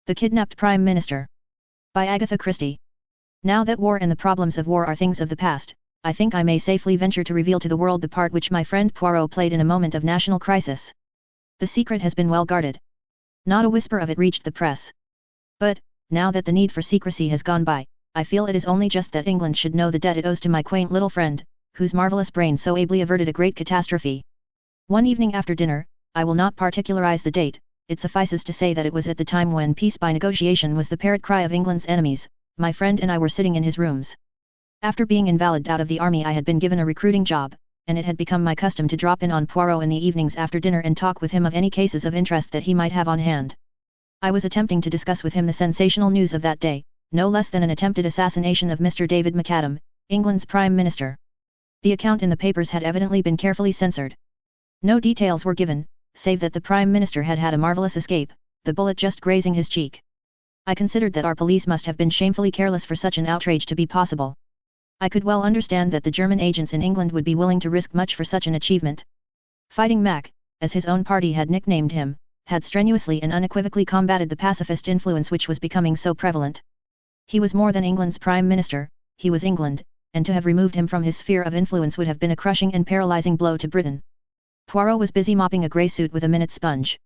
The Kidnapped Prime Minister. By Agatha Christie. Now that war and the problems of war are things of the past, I think I may safely venture to reveal to the world the part which my friend Poirot played in a moment of national crisis. The secret has been well guarded. Not a whisper of it reached the press. But, now that the need for secrecy has gone by, I feel it is only just that England should know the debt it owes to my quaint little friend, whose marvelous brain so ably averted a great catastrophe. One evening after dinner, I will not particularize the date, it suffices to say that it was at the time when peace by negotiation was the parrot cry of England's enemies, my friend and I were sitting in his rooms. After being invalided out of the army I had been given a recruiting job, and it had become my custom to drop in on Poirot in the evenings after dinner and talk with him of any cases of interest that he might have on hand. I was attempting to discuss with him the sensational news of that day, no less than an attempted assassination of Mr. David McAdam, England's Prime Minister. The account in the papers had evidently been carefully censored. No details were given, save that the Prime Minister had had a marvellous escape, the bullet just grazing his cheek. I considered that our police must have been shamefully careless for such an outrage to be possible. I could well understand that the German agents in England would be willing to risk much for such an achievement. Fighting Mac, as his own party had nicknamed him, had strenuously and unequivocally combated the pacifist influence which was becoming so prevalent. He was more than England's Prime Minister, he was England, and to have removed him from his sphere of influence would have been a crushing and paralysing blow to Britain. Poirot was busy mopping a grey suit with a minute sponge.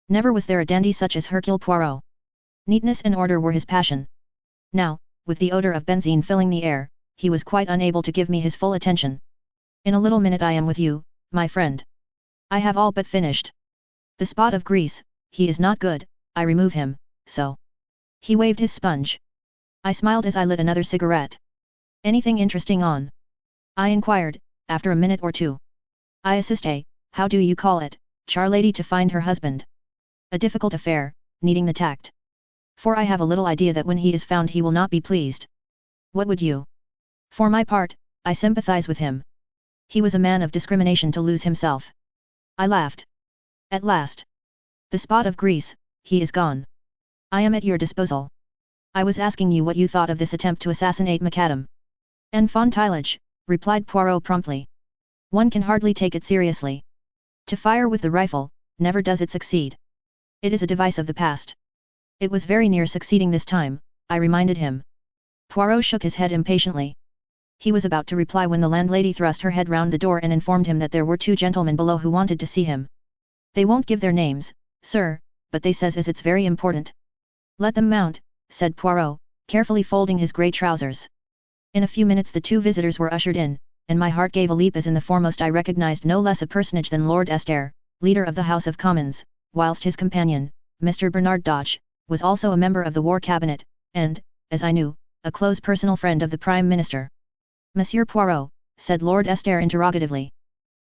Never was there a dandy such as Hercule Poirot. Neatness and order were his passion. Now, with the odour of benzene filling the air, he was quite unable to give me his full attention. In a little minute I am with you, my friend. I have all but finished. The spot of grease, he is not good, I remove him, so. He waved his sponge. I smiled as I lit another cigarette. Anything interesting on? I inquired, after a minute or two. I assist how do you call it, charlady to find her husband. A difficult affair, needing the tact. For I have a little idea that when he is found he will not be pleased. What would you? For my part, I sympathize with him. He was a man of discrimination to lose himself. I laughed. At last. The spot of grease, he is gone. I am at your disposal. I was asking you what you thought of this attempt to assassinate McAdam. Enfantillage, replied Poirot promptly. One can hardly take it seriously. To fire with the rifle, never does it succeed. It is a device of the past. It was very near succeeding this time, I reminded him. Poirot shook his head impatiently. He was about to reply when the landlady thrust her head round the door and informed him that there were two gentlemen below who wanted to see him. They won't give their names, sir, but they says as it's very important. Let them mount, said Poirot, carefully folding his grey trousers. In a few minutes the two visitors were ushered in, and my heart gave a leap as in the foremost I recognized no less a personage than Lord Estair, leader of the House of Commons, whilst his companion, Mr. Bernard Dodge, was also a member of the War Cabinet, and, as I knew, a close personal friend of the Prime Minister. Monsieur Poirot, said Lord Estair interrogatively.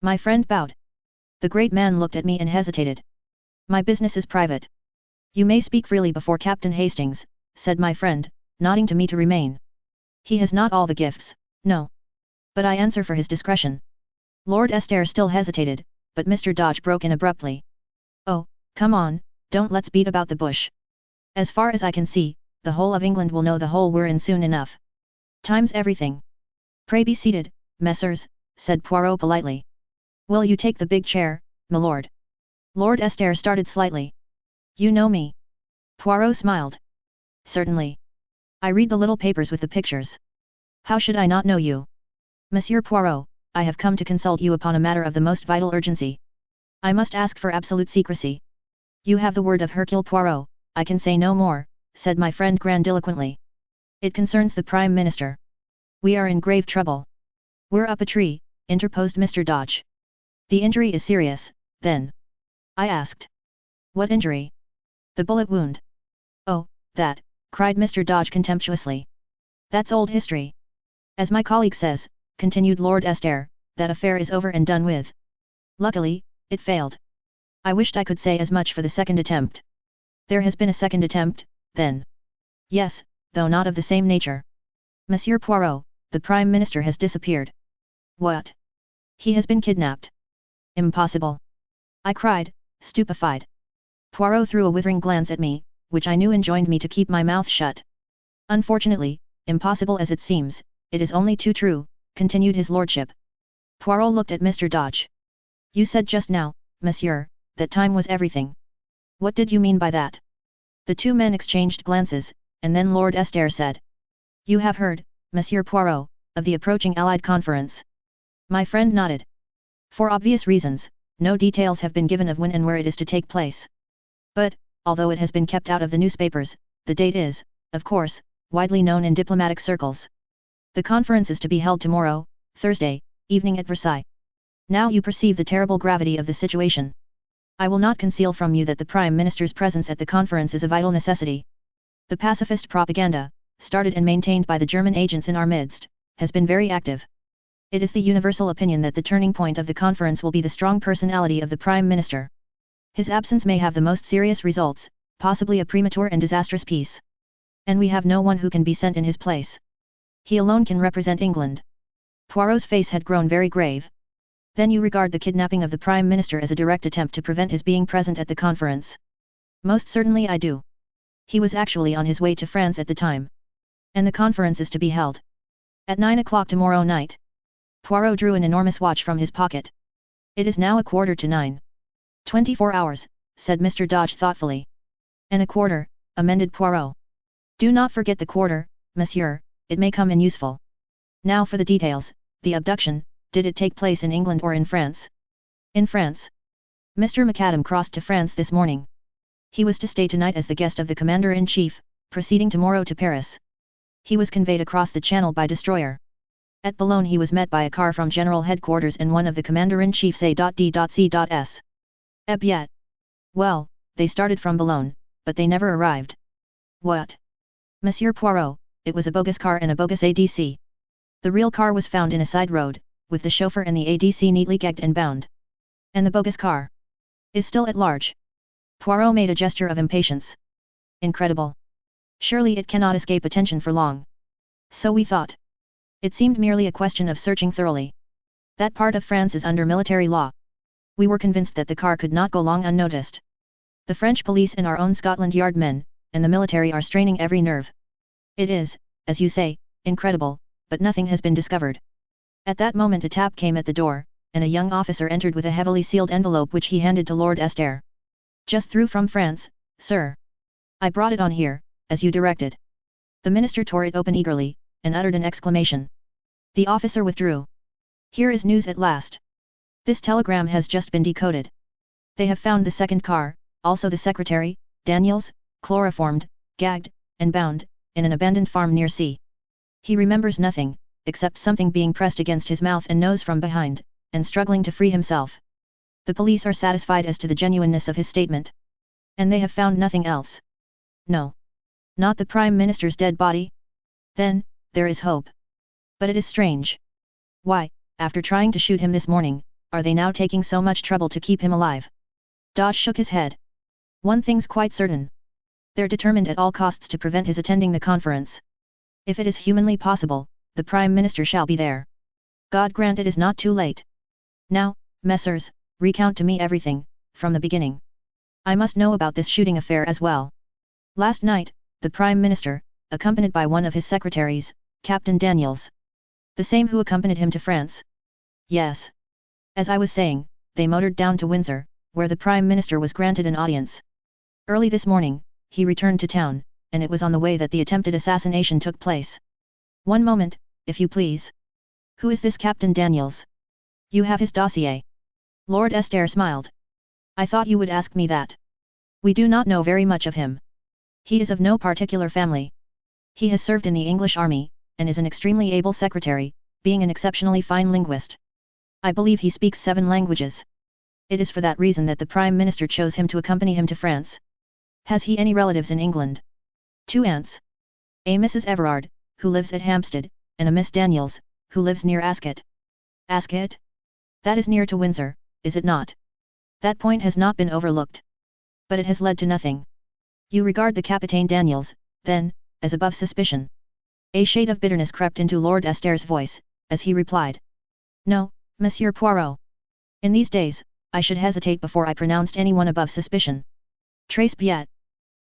My friend bowed. The great man looked at me and hesitated. My business is private. You may speak freely before Captain Hastings, said my friend, nodding to me to remain. He has not all the gifts, no. But I answer for his discretion. Lord Estair still hesitated, but Mr. Dodge broke in abruptly. Oh, come on, don't let's beat about the bush. As far as I can see, the whole of England will know the whole we're in soon enough. Time's everything. Pray be seated, messers, said Poirot politely. Will you take the big chair, my lord? Lord Estair started slightly. You know me? Poirot smiled. Certainly. I read the little papers with the pictures. How should I not know you? Monsieur Poirot, I have come to consult you upon a matter of the most vital urgency. I must ask for absolute secrecy. You have the word of Hercule Poirot, I can say no more, said my friend grandiloquently. It concerns the Prime Minister. We are in grave trouble. We're up a tree, interposed Mr. Dodge. The injury is serious, then? I asked. What injury? The bullet wound. Oh, that, cried Mr. Dodge contemptuously. That's old history. As my colleague says, continued Lord Estair, that affair is over and done with. Luckily, it failed. I wished I could say as much for the second attempt. There has been a second attempt, then? Yes, though not of the same nature. Monsieur Poirot, the Prime Minister has disappeared. What? He has been kidnapped. Impossible. I cried, stupefied. Poirot threw a withering glance at me, which I knew enjoined me to keep my mouth shut. Unfortunately, impossible as it seems, it is only too true, continued his lordship. Poirot looked at Mr. Dodge. You said just now, monsieur, that time was everything. What did you mean by that? The two men exchanged glances, and then Lord Estaire said. You have heard, Monsieur Poirot, of the approaching Allied conference. My friend nodded. For obvious reasons, no details have been given of when and where it is to take place. But, although it has been kept out of the newspapers, the date is, of course, widely known in diplomatic circles. The conference is to be held tomorrow, Thursday, evening at Versailles. Now you perceive the terrible gravity of the situation. I will not conceal from you that the Prime Minister's presence at the conference is a vital necessity. The pacifist propaganda, started and maintained by the German agents in our midst, has been very active. It is the universal opinion that the turning point of the conference will be the strong personality of the Prime Minister. His absence may have the most serious results, possibly a premature and disastrous peace. And we have no one who can be sent in his place. He alone can represent England. Poirot's face had grown very grave. Then you regard the kidnapping of the Prime Minister as a direct attempt to prevent his being present at the conference. Most certainly I do. He was actually on his way to France at the time. And the conference is to be held at 9 o'clock tomorrow night. Poirot drew an enormous watch from his pocket. It is now 9:15. 24 hours, said Mr. Dodge thoughtfully. And a quarter, amended Poirot. Do not forget the quarter, monsieur, it may come in useful. Now for the details. The abduction, did it take place in England or in France? In France. Mr. McAdam crossed to France this morning. He was to stay tonight as the guest of the Commander-in-Chief, proceeding tomorrow to Paris. He was conveyed across the Channel by destroyer. At Boulogne he was met by a car from General Headquarters and one of the Commander-in-Chief's A.D.C.S. Yet. Well, they started from Boulogne, but they never arrived. What? Monsieur Poirot, it was a bogus car and a bogus ADC. The real car was found in a side road, with the chauffeur and the ADC neatly gagged and bound. And the bogus car is still at large. Poirot made a gesture of impatience. Incredible. Surely it cannot escape attention for long. So we thought. It seemed merely a question of searching thoroughly. That part of France is under military law. We were convinced that the car could not go long unnoticed. The French police and our own Scotland Yard men, and the military are straining every nerve. It is, as you say, incredible, but nothing has been discovered. At that moment a tap came at the door, and a young officer entered with a heavily sealed envelope which he handed to Lord Estaire. Just through from France, sir. I brought it on here, as you directed. The minister tore it open eagerly, and uttered an exclamation. The officer withdrew. Here is news at last. This telegram has just been decoded. They have found the second car, also the secretary, Daniels, chloroformed, gagged, and bound, in an abandoned farm near C. He remembers nothing, except something being pressed against his mouth and nose from behind, and struggling to free himself. The police are satisfied as to the genuineness of his statement. And they have found nothing else. No. Not the Prime Minister's dead body? Then, there is hope. But it is strange. Why, after trying to shoot him this morning, are they now taking so much trouble to keep him alive? Dodge shook his head. One thing's quite certain. They're determined at all costs to prevent his attending the conference. If it is humanly possible, the Prime Minister shall be there. God grant it is not too late. Now, messrs, recount to me everything, from the beginning. I must know about this shooting affair as well. Last night, the Prime Minister, accompanied by one of his secretaries, Captain Daniels. The same who accompanied him to France? Yes. As I was saying, they motored down to Windsor, where the Prime Minister was granted an audience. Early this morning, he returned to town, and it was on the way that the attempted assassination took place. One moment, if you please. Who is this Captain Daniels? You have his dossier. Lord Estaire smiled. I thought you would ask me that. We do not know very much of him. He is of no particular family. He has served in the English army, and is an extremely able secretary, being an exceptionally fine linguist. I believe he speaks 7 languages. It is for that reason that the Prime Minister chose him to accompany him to France. Has he any relatives in England? 2 aunts. A Mrs. Everard, who lives at Hampstead, and a Miss Daniels, who lives near Ascot. Ascot? That is near to Windsor, is it not? That point has not been overlooked. But it has led to nothing. You regard the Capitaine Daniels, then, as above suspicion. A shade of bitterness crept into Lord Estaire's voice, as he replied. No, Monsieur Poirot. In these days, I should hesitate before I pronounced anyone above suspicion. Trace bien.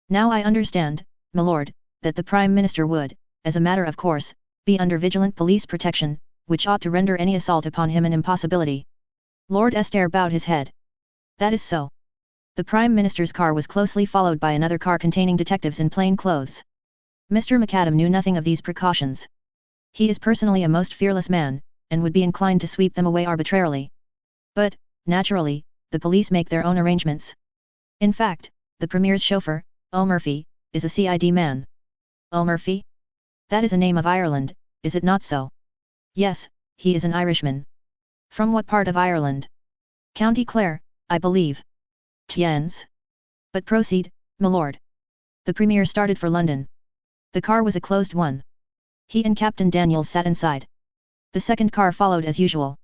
Now I understand, milord, that the Prime Minister would, as a matter of course, be under vigilant police protection, which ought to render any assault upon him an impossibility. Lord Estaire bowed his head. That is so. The Prime Minister's car was closely followed by another car containing detectives in plain clothes. Mr. McAdam knew nothing of these precautions. He is personally a most fearless man, and would be inclined to sweep them away arbitrarily. But, naturally, the police make their own arrangements. In fact, the Premier's chauffeur, O'Murphy, is a CID man. O'Murphy? That is a name of Ireland, is it not so? Yes, he is an Irishman. From what part of Ireland? County Clare, I believe. Tiens. But proceed, milord. The Premier started for London. The car was a closed one. He and Captain Daniels sat inside. The second car followed as usual.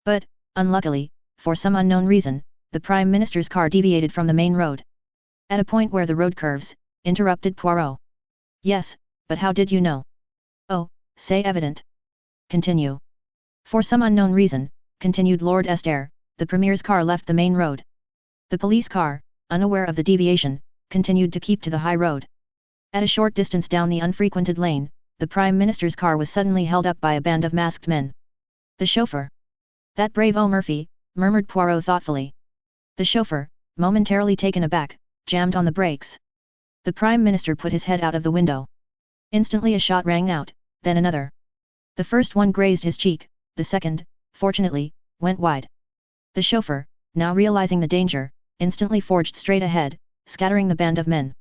But, unluckily, for some unknown reason, the Prime Minister's car deviated from the main road. At a point where the road curves, interrupted Poirot. Yes, but how did you know? Oh, c'est evident. Continue. For some unknown reason, continued Lord Estaire, the Premier's car left the main road. The police car, unaware of the deviation, continued to keep to the high road. At a short distance down the unfrequented lane, the Prime Minister's car was suddenly held up by a band of masked men. The chauffeur. That brave O'Murphy, murmured Poirot thoughtfully. The chauffeur, momentarily taken aback, jammed on the brakes. The Prime Minister put his head out of the window. Instantly a shot rang out, then another. The first one grazed his cheek, the second, fortunately, went wide. The chauffeur, now realizing the danger, instantly forged straight ahead, scattering the band of men.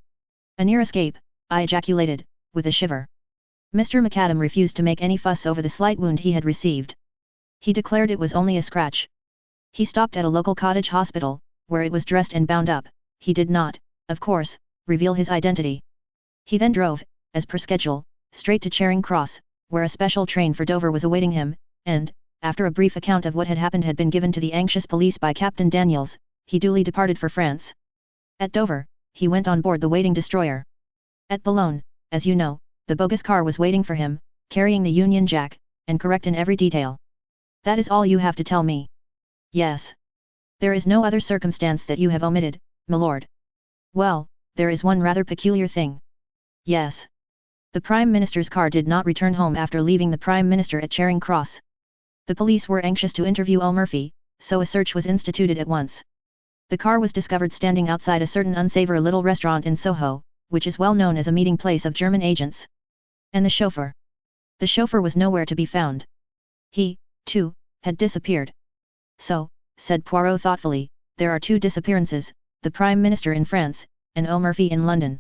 A near escape, I ejaculated, with a shiver. Mr. McAdam refused to make any fuss over the slight wound he had received. He declared it was only a scratch. He stopped at a local cottage hospital, where it was dressed and bound up. He did not, of course, reveal his identity. He then drove, as per schedule, straight to Charing Cross, where a special train for Dover was awaiting him, and, after a brief account of what had happened had been given to the anxious police by Captain Daniels, he duly departed for France. At Dover, he went on board the waiting destroyer. At Boulogne, as you know, the bogus car was waiting for him, carrying the Union Jack, and correct in every detail. That is all you have to tell me. Yes. There is no other circumstance that you have omitted, milord. Well, there is one rather peculiar thing. Yes. The Prime Minister's car did not return home after leaving the Prime Minister at Charing Cross. The police were anxious to interview O'Murphy, so a search was instituted at once. The car was discovered standing outside a certain unsavory little restaurant in Soho, which is well known as a meeting place of German agents. And the chauffeur? The chauffeur was nowhere to be found. He, too, had disappeared. So, said Poirot thoughtfully, there are two disappearances, the Prime Minister in France, and O'Murphy in London.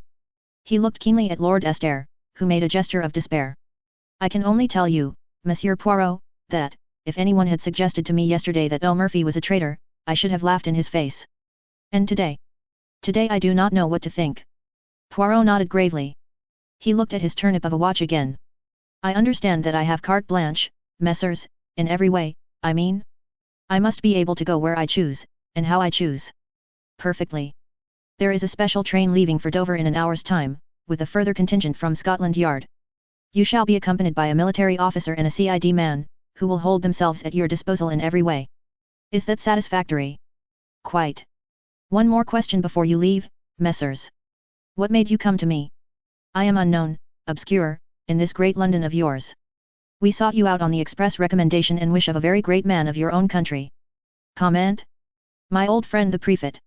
He looked keenly at Lord Estaire, who made a gesture of despair. I can only tell you, Monsieur Poirot, that, if anyone had suggested to me yesterday that O'Murphy was a traitor, I should have laughed in his face. And today? Today I do not know what to think. Poirot nodded gravely. He looked at his turnip of a watch again. I understand that I have carte blanche, messieurs, in every way, I mean? I must be able to go where I choose, and how I choose. Perfectly. There is a special train leaving for Dover in an hour's time, with a further contingent from Scotland Yard. You shall be accompanied by a military officer and a CID man, who will hold themselves at your disposal in every way. Is that satisfactory? Quite. One more question before you leave, messieurs. What made you come to me? I am unknown, obscure, in this great London of yours. We sought you out on the express recommendation and wish of a very great man of your own country. Comment? My old friend the Prefect.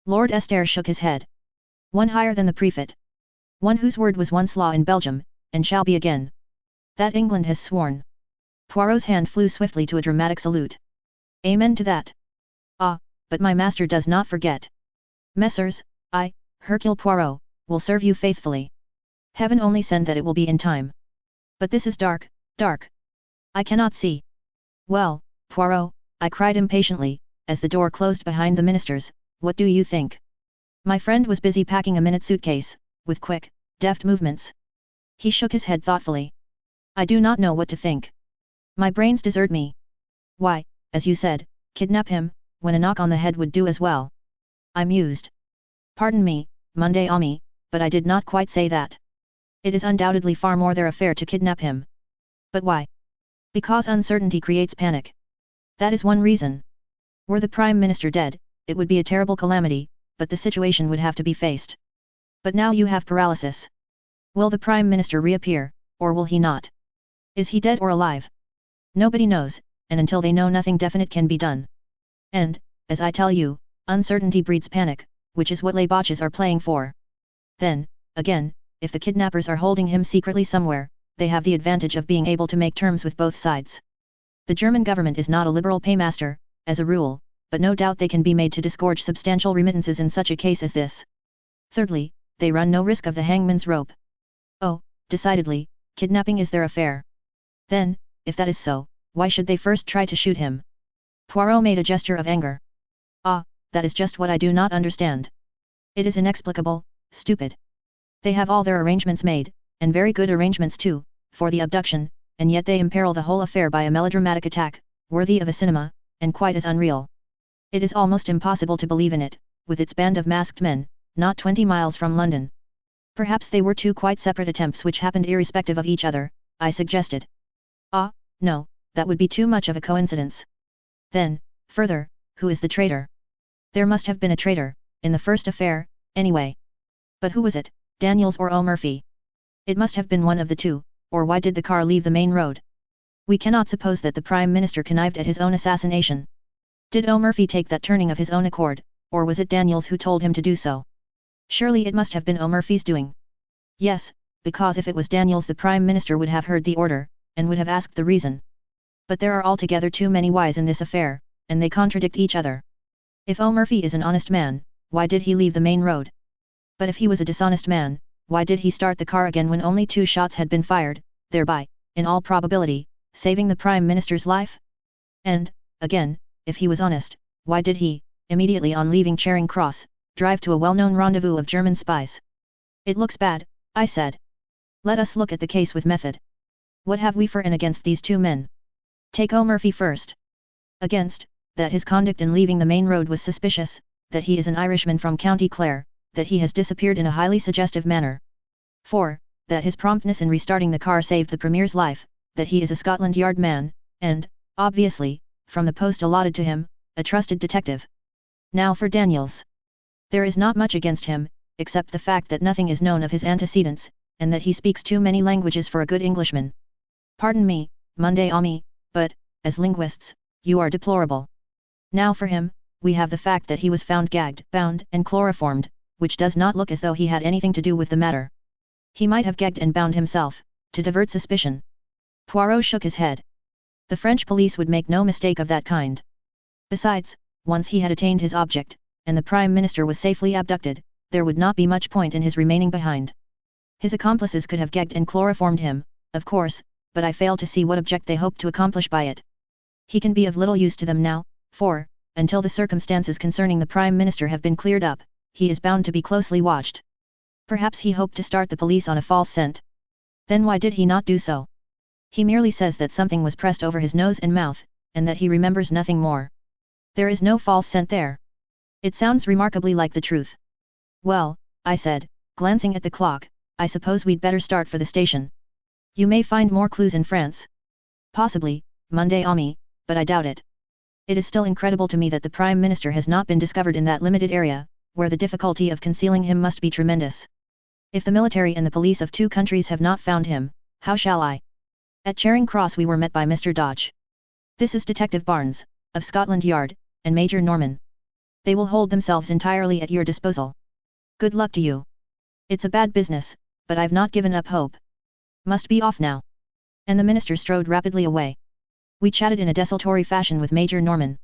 Lord Estaire shook his head. One higher than the Prefect. One whose word was once law in Belgium, and shall be again. That England has sworn. Poirot's hand flew swiftly to a dramatic salute. Amen to that. Ah, but my master does not forget. Messieurs, I, Hercule Poirot, will serve you faithfully. Heaven only send that it will be in time. But this is dark, dark. I cannot see. Well, Poirot, I cried impatiently, as the door closed behind the ministers, what do you think? My friend was busy packing a minute suitcase, with quick, deft movements. He shook his head thoughtfully. I do not know what to think. My brains desert me. Why, as you said, kidnap him, when a knock on the head would do as well. I mused. Pardon me, Monday Ami, but I did not quite say that. It is undoubtedly far more their affair to kidnap him. But why? Because uncertainty creates panic. That is one reason. Were the Prime Minister dead, it would be a terrible calamity, but the situation would have to be faced. But now you have paralysis. Will the Prime Minister reappear, or will he not? Is he dead or alive? Nobody knows, and until they know nothing definite can be done. And, as I tell you, uncertainty breeds panic, which is what les Boches are playing for. Then, again, if the kidnappers are holding him secretly somewhere, they have the advantage of being able to make terms with both sides. The German government is not a liberal paymaster, as a rule, but no doubt they can be made to disgorge substantial remittances in such a case as this. Thirdly, they run no risk of the hangman's rope. Oh, decidedly, kidnapping is their affair. Then, if that is so, why should they first try to shoot him? Poirot made a gesture of anger. Ah, that is just what I do not understand. It is inexplicable, stupid. They have all their arrangements made, and very good arrangements too, for the abduction, and yet they imperil the whole affair by a melodramatic attack, worthy of a cinema, and quite as unreal. It is almost impossible to believe in it, with its band of masked men, not 20 miles from London. Perhaps they were two quite separate attempts which happened irrespective of each other, I suggested. Ah, no, that would be too much of a coincidence. Then, further, who is the traitor? There must have been a traitor, in the first affair, anyway. But who was it, Daniels or O'Murphy? It must have been one of the two, or why did the car leave the main road? We cannot suppose that the Prime Minister connived at his own assassination. Did O'Murphy take that turning of his own accord, or was it Daniels who told him to do so? Surely it must have been O'Murphy's doing. Yes, because if it was Daniels the Prime Minister would have heard the order, and would have asked the reason. But there are altogether too many whys in this affair, and they contradict each other. If O'Murphy is an honest man, why did he leave the main road? But if he was a dishonest man, why did he start the car again when only 2 shots had been fired, thereby, in all probability, saving the Prime Minister's life? And, again, if he was honest, why did he, immediately on leaving Charing Cross, drive to a well-known rendezvous of German spies? It looks bad, I said. Let us look at the case with method. What have we for and against these 2 men? Take O'Murphy first. Against, that his conduct in leaving the main road was suspicious, that he is an Irishman from County Clare, that he has disappeared in a highly suggestive manner. 4. That his promptness in restarting the car saved the Premier's life, that he is a Scotland Yard man, and, obviously, from the post allotted to him, a trusted detective. Now for Daniels. There is not much against him, except the fact that nothing is known of his antecedents, and that he speaks too many languages for a good Englishman. Pardon me, Monday Ami, but, as linguists, you are deplorable. Now for him, we have the fact that he was found gagged, bound, and chloroformed, which does not look as though he had anything to do with the matter. He might have gagged and bound himself, to divert suspicion. Poirot shook his head. The French police would make no mistake of that kind. Besides, once he had attained his object, and the Prime Minister was safely abducted, there would not be much point in his remaining behind. His accomplices could have gagged and chloroformed him, of course, but I fail to see what object they hoped to accomplish by it. He can be of little use to them now, for, until the circumstances concerning the Prime Minister have been cleared up, he is bound to be closely watched. Perhaps he hoped to start the police on a false scent. Then why did he not do so? He merely says that something was pressed over his nose and mouth, and that he remembers nothing more. There is no false scent there. It sounds remarkably like the truth. Well, I said, glancing at the clock, I suppose we'd better start for the station. You may find more clues in France. Possibly, Monday Ami, but I doubt it. It is still incredible to me that the Prime Minister has not been discovered in that limited area, where the difficulty of concealing him must be tremendous. If the military and the police of 2 countries have not found him, how shall I? At Charing Cross we were met by Mr. Dodge. This is Detective Barnes, of Scotland Yard, and Major Norman. They will hold themselves entirely at your disposal. Good luck to you. It's a bad business, but I've not given up hope. Must be off now. And the Minister strode rapidly away. We chatted in a desultory fashion with Major Norman.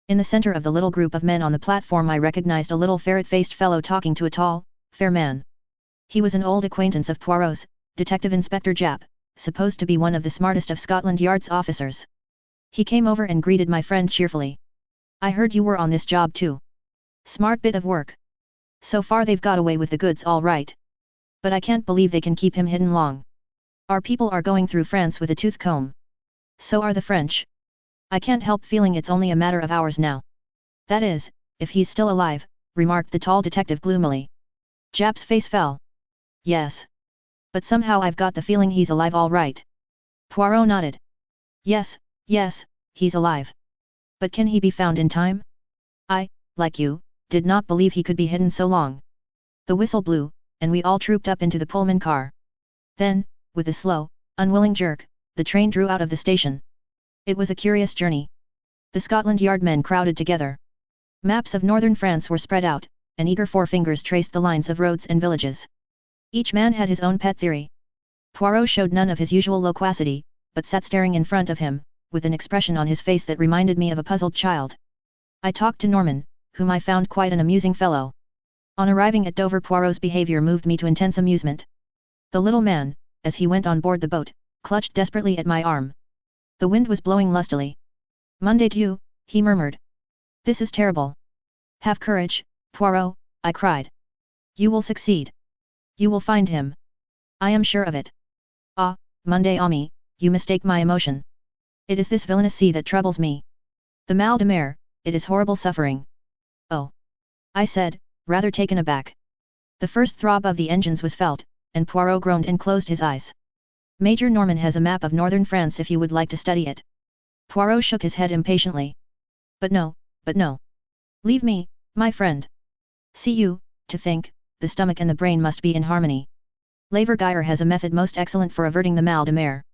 In the center of the little group of men on the platform I recognized a little ferret-faced fellow talking to a tall, fair man. He was an old acquaintance of Poirot's, Detective Inspector Japp, supposed to be one of the smartest of Scotland Yard's officers. He came over and greeted my friend cheerfully. I heard you were on this job too. Smart bit of work. So far they've got away with the goods all right. But I can't believe they can keep him hidden long. Our people are going through France with a tooth comb. So are the French. I can't help feeling it's only a matter of hours now. That is, if he's still alive, remarked the tall detective gloomily. Japp's face fell. Yes. But somehow I've got the feeling he's alive all right. Poirot nodded. Yes, he's alive. But can he be found in time? I, like you, did not believe he could be hidden so long. The whistle blew, and we all trooped up into the Pullman car. Then, with a slow, unwilling jerk, the train drew out of the station. It was a curious journey. The Scotland Yard men crowded together. Maps of northern France were spread out, and eager forefingers traced the lines of roads and villages. Each man had his own pet theory. Poirot showed none of his usual loquacity, but sat staring in front of him, with an expression on his face that reminded me of a puzzled child. I talked to Norman, whom I found quite an amusing fellow. On arriving at Dover, Poirot's behavior moved me to intense amusement. The little man, as he went on board the boat, clutched desperately at my arm. The wind was blowing lustily. "Mon Dieu," he murmured. "This is terrible." "Have courage, Poirot," I cried. "You will succeed. You will find him. I am sure of it." "Ah, mon Dieu ami, you mistake my emotion. It is this villainous sea that troubles me. The mal de mer, it is horrible suffering." "Oh," I said, rather taken aback. The first throb of the engines was felt, and Poirot groaned and closed his eyes. "Major Norman has a map of northern France if you would like to study it." Poirot shook his head impatiently. But no. Leave me, my friend. See you, to think, the stomach and the brain must be in harmony. Laverguier has a method most excellent for averting the mal de mer.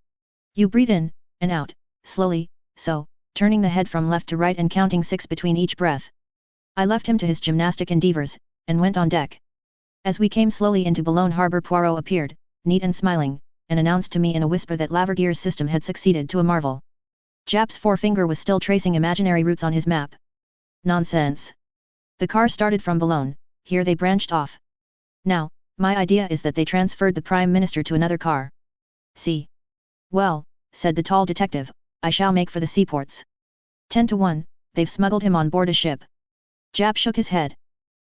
You breathe in, and out, slowly, so, turning the head from left to right and counting 6 between each breath. I left him to his gymnastic endeavours, and went on deck. As we came slowly into Boulogne harbour, Poirot appeared, neat and smiling, and announced to me in a whisper that Laverguier's system had succeeded to a marvel. Jap's forefinger was still tracing imaginary routes on his map. Nonsense. The car started from Boulogne, here they branched off. Now, my idea is that they transferred the Prime Minister to another car. See. Well, said the tall detective, I shall make for the seaports. 10 to 1, they've smuggled him on board a ship. Jap shook his head.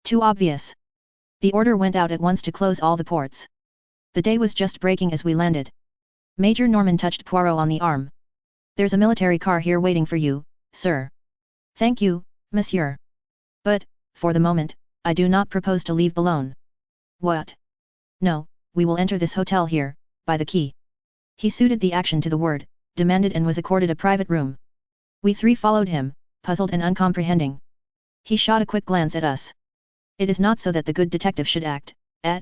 Too obvious. The order went out at once to close all the ports. The day was just breaking as we landed. Major Norman touched Poirot on the arm. There's a military car here waiting for you, sir. Thank you, monsieur. But, for the moment, I do not propose to leave Boulogne. What? No, we will enter this hotel here, by the quay. He suited the action to the word, demanded and was accorded a private room. We three followed him, puzzled and uncomprehending. He shot a quick glance at us. It is not so that the good detective should act, eh?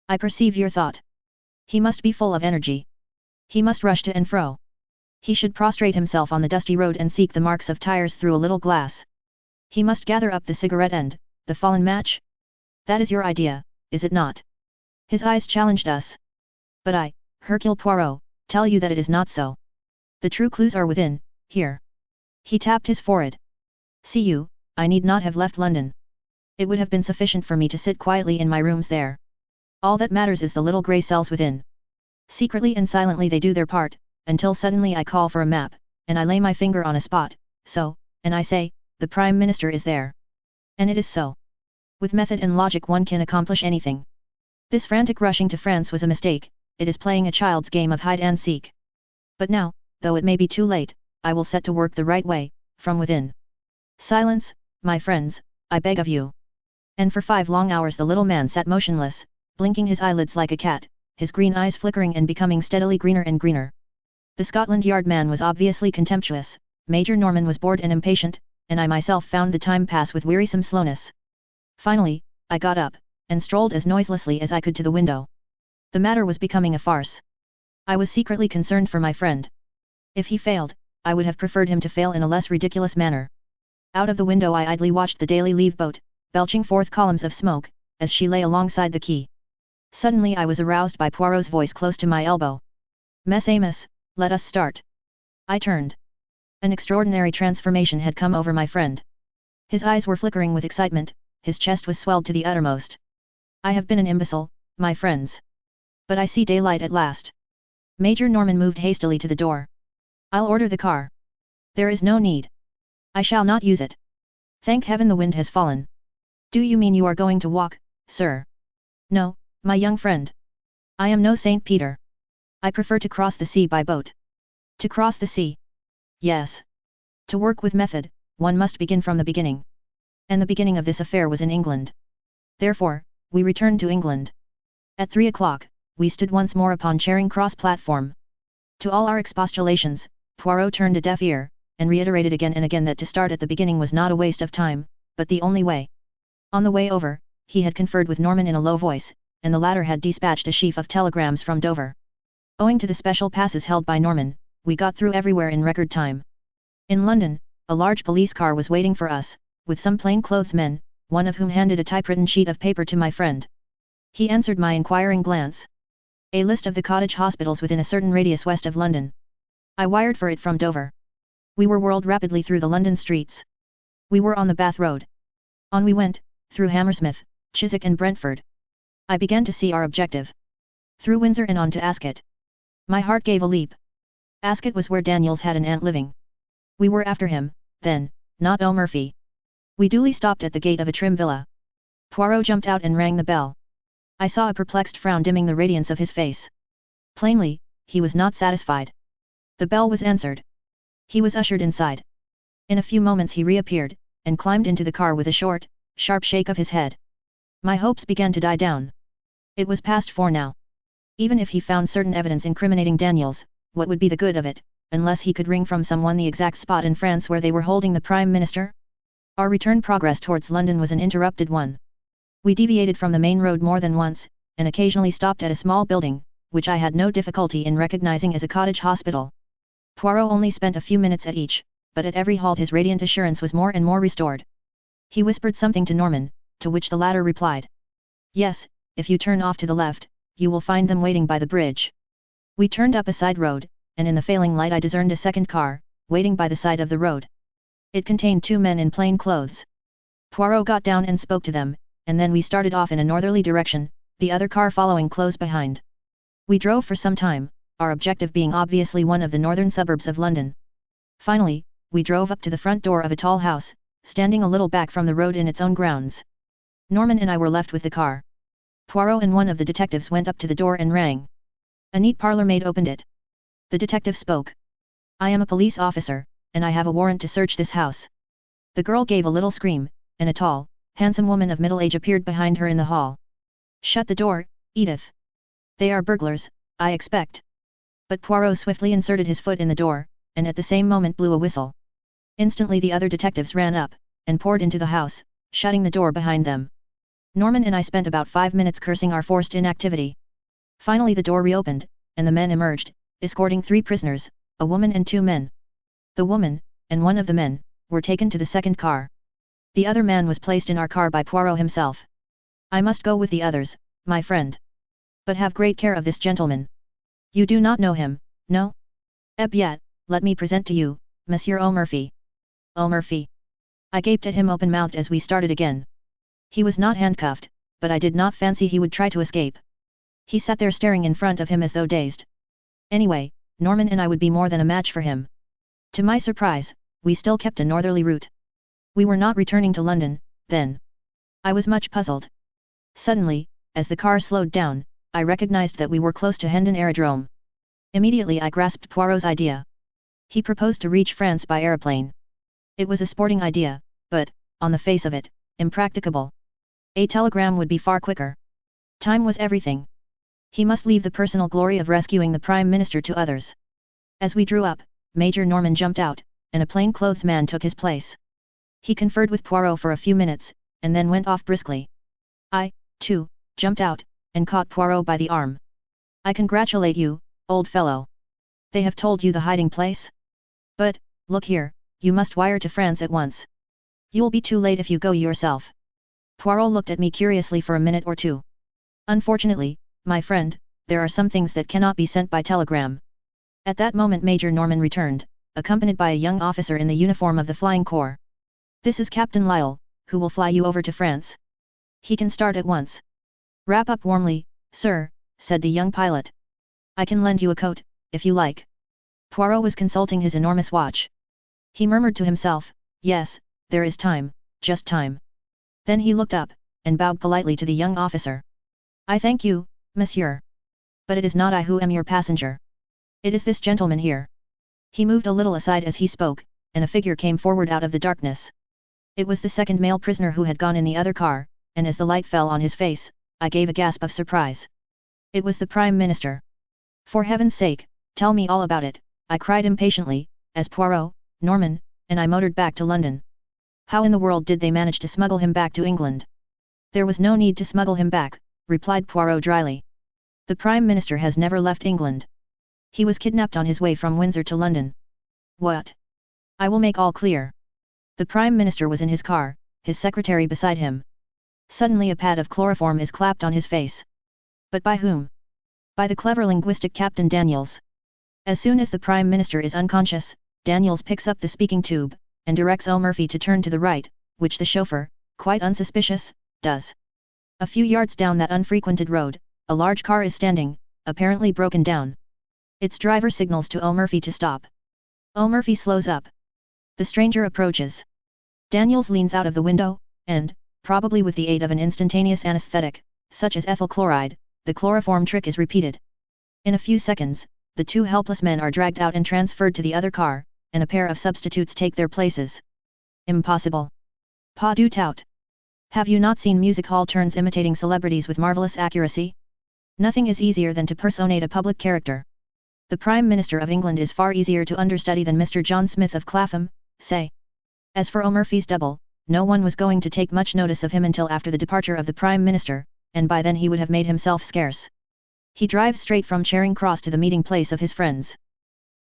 I perceive your thought. He must be full of energy. He must rush to and fro. He should prostrate himself on the dusty road and seek the marks of tires through a little glass. He must gather up the cigarette end, the fallen match? That is your idea, is it not? His eyes challenged us. But I, Hercule Poirot, tell you that it is not so. The true clues are within, here. He tapped his forehead. See you, I need not have left London. It would have been sufficient for me to sit quietly in my rooms there. All that matters is the little grey cells within. Secretly and silently they do their part, until suddenly I call for a map, and I lay my finger on a spot, so, and I say, the Prime Minister is there. And it is so. With method and logic one can accomplish anything. This frantic rushing to France was a mistake, it is playing a child's game of hide and seek. But now, though it may be too late, I will set to work the right way, from within. Silence, my friends, I beg of you. And for 5 long hours the little man sat motionless, blinking his eyelids like a cat, his green eyes flickering and becoming steadily greener and greener. The Scotland Yard man was obviously contemptuous, Major Norman was bored and impatient, and I myself found the time pass with wearisome slowness. Finally, I got up, and strolled as noiselessly as I could to the window. The matter was becoming a farce. I was secretly concerned for my friend. If he failed, I would have preferred him to fail in a less ridiculous manner. Out of the window I idly watched the Daily Leave boat, belching forth columns of smoke, as she lay alongside the quay. Suddenly I was aroused by Poirot's voice close to my elbow. Mess Amos, let us start. I turned. An extraordinary transformation had come over my friend. His eyes were flickering with excitement, his chest was swelled to the uttermost. I have been an imbecile, my friends. But I see daylight at last. Major Norman moved hastily to the door. I'll order the car. There is no need. I shall not use it. Thank heaven the wind has fallen. Do you mean you are going to walk, sir? No, my young friend. I am no Saint Peter. I prefer to cross the sea by boat. To cross the sea? Yes. To work with method, one must begin from the beginning. And the beginning of this affair was in England. Therefore, we returned to England. At 3 o'clock, we stood once more upon Charing Cross platform. To all our expostulations, Poirot turned a deaf ear, and reiterated again and again that to start at the beginning was not a waste of time, but the only way. On the way over, he had conferred with Norman in a low voice, and the latter had dispatched a sheaf of telegrams from Dover. Owing to the special passes held by Norman, we got through everywhere in record time. In London, a large police car was waiting for us, with some plainclothes men, one of whom handed a typewritten sheet of paper to my friend. He answered my inquiring glance. A list of the cottage hospitals within a certain radius west of London. I wired for it from Dover. We were whirled rapidly through the London streets. We were on the Bath Road. On we went, through Hammersmith, Chiswick and Brentford. I began to see our objective. Through Windsor and on to Ascot. My heart gave a leap. Ascot was where Daniels had an aunt living. We were after him, then, not O'Murphy. We duly stopped at the gate of a trim villa. Poirot jumped out and rang the bell. I saw a perplexed frown dimming the radiance of his face. Plainly, he was not satisfied. The bell was answered. He was ushered inside. In a few moments he reappeared, and climbed into the car with a short, sharp shake of his head. My hopes began to die down. It was past 4 now. Even if he found certain evidence incriminating Daniels, what would be the good of it, unless he could wring from someone the exact spot in France where they were holding the Prime Minister? Our return progress towards London was an interrupted one. We deviated from the main road more than once, and occasionally stopped at a small building, which I had no difficulty in recognizing as a cottage hospital. Poirot only spent a few minutes at each, but at every halt his radiant assurance was more and more restored. He whispered something to Norman, to which the latter replied. Yes, if you turn off to the left, you will find them waiting by the bridge. We turned up a side road, and in the failing light I discerned a second car, waiting by the side of the road. It contained 2 men in plain clothes. Poirot got down and spoke to them, and then we started off in a northerly direction, the other car following close behind. We drove for some time, our objective being obviously one of the northern suburbs of London. Finally, we drove up to the front door of a tall house, standing a little back from the road in its own grounds. Norman and I were left with the car. Poirot and one of the detectives went up to the door and rang. A neat parlour maid opened it. The detective spoke. I am a police officer, and I have a warrant to search this house. The girl gave a little scream, and a tall, handsome woman of middle age appeared behind her in the hall. Shut the door, Edith. They are burglars, I expect. But Poirot swiftly inserted his foot in the door, and at the same moment blew a whistle. Instantly the other detectives ran up, and poured into the house, shutting the door behind them. Norman and I spent about 5 minutes cursing our forced inactivity. Finally the door reopened, and the men emerged, escorting 3 prisoners, a woman and 2 men. The woman, and one of the men, were taken to the second car. The other man was placed in our car by Poirot himself. I must go with the others, my friend. But have great care of this gentleman. You do not know him, no? Yet, let me present to you, Monsieur O'Murphy. O'Murphy. I gaped at him open-mouthed as we started again. He was not handcuffed, but I did not fancy he would try to escape. He sat there staring in front of him as though dazed. Anyway, Norman and I would be more than a match for him. To my surprise, we still kept a northerly route. We were not returning to London, then. I was much puzzled. Suddenly, as the car slowed down, I recognized that we were close to Hendon Aerodrome. Immediately I grasped Poirot's idea. He proposed to reach France by aeroplane. It was a sporting idea, but, on the face of it, impracticable. A telegram would be far quicker. Time was everything. He must leave the personal glory of rescuing the Prime Minister to others. As we drew up, Major Norman jumped out, and a plainclothes man took his place. He conferred with Poirot for a few minutes, and then went off briskly. I, too, jumped out, and caught Poirot by the arm. I congratulate you, old fellow. They have told you the hiding place? But, look here, you must wire to France at once. You'll be too late if you go yourself. Poirot looked at me curiously for a minute or two. Unfortunately, my friend, there are some things that cannot be sent by telegram. At that moment Major Norman returned, accompanied by a young officer in the uniform of the Flying Corps. This is Captain Lyle, who will fly you over to France. He can start at once. Wrap up warmly, sir, said the young pilot. I can lend you a coat, if you like. Poirot was consulting his enormous watch. He murmured to himself, yes, there is time, just time. Then he looked up, and bowed politely to the young officer. I thank you, monsieur. But it is not I who am your passenger. It is this gentleman here. He moved a little aside as he spoke, and a figure came forward out of the darkness. It was the second male prisoner who had gone in the other car, and as the light fell on his face, I gave a gasp of surprise. It was the Prime Minister. For heaven's sake, tell me all about it, I cried impatiently, as Poirot, Norman, and I motored back to London. How in the world did they manage to smuggle him back to England? There was no need to smuggle him back, replied Poirot dryly. The Prime Minister has never left England. He was kidnapped on his way from Windsor to London. What? I will make all clear. The Prime Minister was in his car, his secretary beside him. Suddenly a pad of chloroform is clapped on his face. But by whom? By the clever linguistic Captain Daniels. As soon as the Prime Minister is unconscious, Daniels picks up the speaking tube, and directs O'Murphy to turn to the right, which the chauffeur, quite unsuspicious, does. A few yards down that unfrequented road, a large car is standing, apparently broken down. Its driver signals to O'Murphy to stop. O'Murphy slows up. The stranger approaches. Daniels leans out of the window, and, probably with the aid of an instantaneous anesthetic, such as ethyl chloride, the chloroform trick is repeated. In a few seconds, the two helpless men are dragged out and transferred to the other car, and a pair of substitutes take their places. Impossible. Pas du tout. Have you not seen music hall turns imitating celebrities with marvelous accuracy? Nothing is easier than to personate a public character. The Prime Minister of England is far easier to understudy than Mr. John Smith of Clapham, say. As for O'Murphy's double, no one was going to take much notice of him until after the departure of the Prime Minister, and by then he would have made himself scarce. He drives straight from Charing Cross to the meeting place of his friends.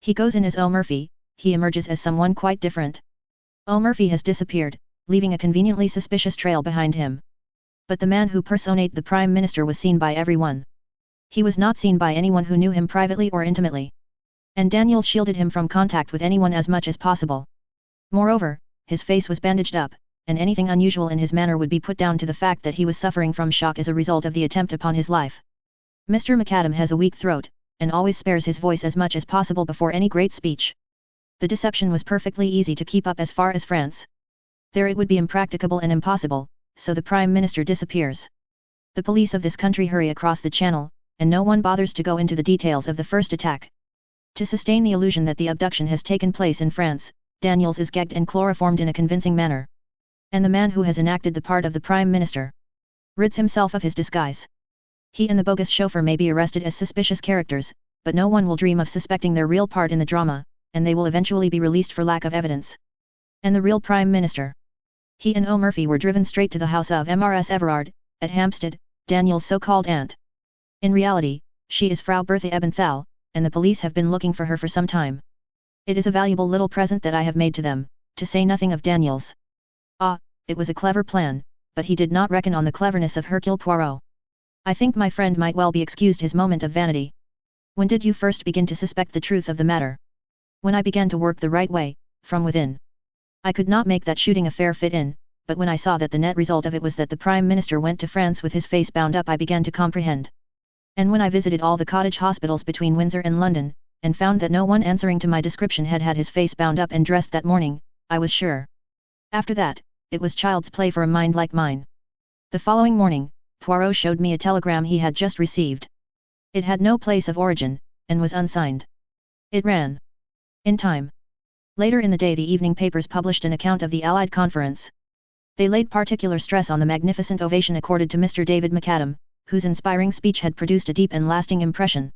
He goes in as O'Murphy, he emerges as someone quite different. O'Murphy has disappeared, leaving a conveniently suspicious trail behind him. But the man who personated the Prime Minister was seen by everyone. He was not seen by anyone who knew him privately or intimately. And Daniels shielded him from contact with anyone as much as possible. Moreover, his face was bandaged up, and anything unusual in his manner would be put down to the fact that he was suffering from shock as a result of the attempt upon his life. Mr. McAdam has a weak throat, and always spares his voice as much as possible before any great speech. The deception was perfectly easy to keep up as far as France. There it would be impracticable and impossible, so the Prime Minister disappears. The police of this country hurry across the channel, and no one bothers to go into the details of the first attack. To sustain the illusion that the abduction has taken place in France, Daniels is gagged and chloroformed in a convincing manner. And the man who has enacted the part of the Prime Minister rids himself of his disguise. He and the bogus chauffeur may be arrested as suspicious characters, but no one will dream of suspecting their real part in the drama, and they will eventually be released for lack of evidence. And the real Prime Minister? He and O'Murphy were driven straight to the house of Mrs. Everard, at Hampstead, Daniel's so-called aunt. In reality, she is Frau Bertha Ebenthal, and the police have been looking for her for some time. It is a valuable little present that I have made to them, to say nothing of Daniels. Ah, it was a clever plan, but he did not reckon on the cleverness of Hercule Poirot. I think my friend might well be excused his moment of vanity. When did you first begin to suspect the truth of the matter? When I began to work the right way, from within. I could not make that shooting affair fit in, but when I saw that the net result of it was that the Prime Minister went to France with his face bound up, I began to comprehend. And when I visited all the cottage hospitals between Windsor and London, and found that no one answering to my description had had his face bound up and dressed that morning, I was sure. After that, it was child's play for a mind like mine. The following morning, Poirot showed me a telegram he had just received. It had no place of origin, and was unsigned. It ran. In time. Later in the day the evening papers published an account of the Allied conference. They laid particular stress on the magnificent ovation accorded to Mr. David McAdam, whose inspiring speech had produced a deep and lasting impression.